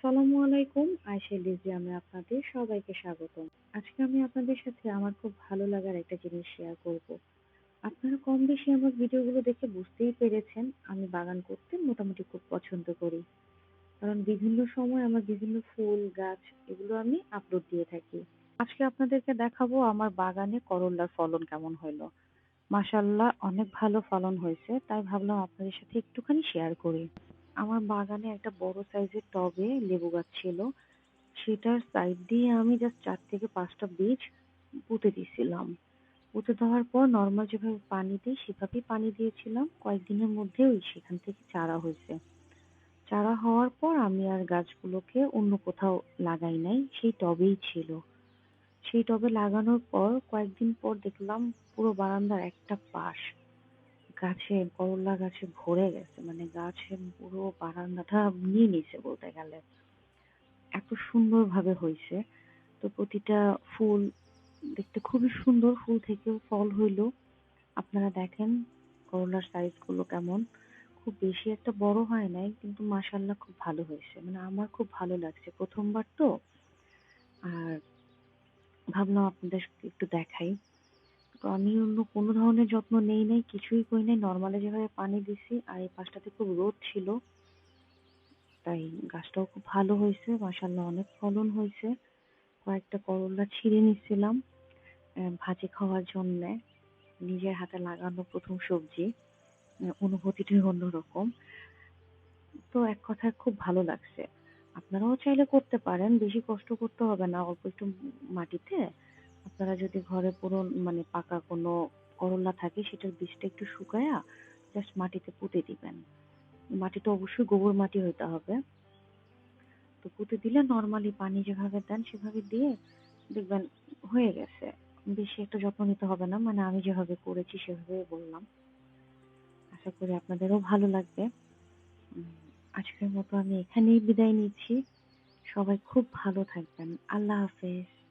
আসসালামু আলাইকুম। আয়শা লিজিয়ামে আপনাদের সবাইকে স্বাগতম। আজকে আমি আপনাদের সাথে আমার খুব ভালো লাগার একটা জিনিস শেয়ার করব। আপনারা কম বেশি আমার ভিডিওগুলো দেখে বুঝতেই পেরেছেন আমি বাগান করতে মোটামুটি খুব পছন্দ করি। কারণ বিভিন্ন সময় আমার বিভিন্ন ফুল, গাছ এগুলো আমি আপলোড দিয়ে থাকি। আজকে আপনাদেরকে দেখাবো আমার বাগানে করল্লার ফলন কেমন হইলো। মাশাআল্লাহ অনেক ভালো ফলন হয়েছে। তাই ভাবলাম আপনাদের সাথে একটুখানি শেয়ার করি। আমার বাগানে একটা বড় সাইজের টবে লেবু গাছ ছিল। সেটার সাইড দিয়ে আমি জাস্ট ৪ থেকে ৫ টা বীজ পুঁতে দিছিলাম। পুঁতে দেওয়ার পর নরমাল যেভাবে পানি দেই সেভাবেই পানি দিয়েছিলাম। কয়েকদিনের মধ্যে ওই সেখান থেকে চারা হইছে। চারা হওয়ার পর আমি আর গাছগুলোকে অন্য কোথাও লাগাই নাই। সেই টবেই ছিল। সেই টবে লাগানোর পর কয়েকদিন পর দেখলাম পুরো বারান্দার একটা পাশ করল্লা গাছে ভরে গেছে। মানে গাছের পুরো বারান্দাটা নিয়ে নিছে বলতে গেলে। এত সুন্দরভাবে হইছে। তো প্রতিটা ফুল দেখতে খুবই সুন্দর। ফুল থেকেও ফল হইলো। আপনারা দেখেন করলার সাইজ গুলো কেমন। খুব বেশি একটা বড় হয় নাই কিন্তু মাশাআল্লাহ খুব ভালো হয়েছে। মানে আমার খুব ভালো লাগছে। ১ম বার তো। আর ভাবলাম আপনাদের একটু দেখাই। তো আমি অন্য কোনো ধরনের যত্ন নেই নাই, কিছুই করি নাই। নরমালি যেভাবে পানি দিছি আর এই পাশটাতে খুব রোদ ছিল। তাই গাছটাও খুব ভালো হইছে। মাশাআল্লাহ অনেক ফলন হইছে। কয়েকটা করল্লা ছিঁড়ে নিচ্ছিলাম ভাজি খাওয়ার জন্যে। নিজের হাতে লাগানো ১ম সবজি। অনুভূতিটাই অন্যরকম। তো এক কথায় খুব ভালো লাগছে। আপনারাও চাইলে করতে পারেন। বেশি কষ্ট করতে হবে না। অল্প একটু মাটিতে আপনারা যদি ঘরে মানে পাকা কোনো করল্লা থাকে সেটার বীজটা একটু শুকায়া জাস্ট মাটিতে পুঁতে দিবেন। মাটিটা অবশ্যই গোবর মাটি হইতে হবে। তো পুঁতে দিলে নরমালি পানি যেভাবে দেন সেভাবে দিয়ে দেখবেন হয়ে গেছে। বেশি একটা যত্ন নিতে হবে না। মানে আমি যেভাবে করেছি সেভাবে বললাম। আশা করি আপনাদেরও ভালো লাগবে। উম আজকের মতো আমি এখানেই বিদায় নিচ্ছি। সবাই খুব ভালো থাকবেন। আল্লাহ হাফেজ।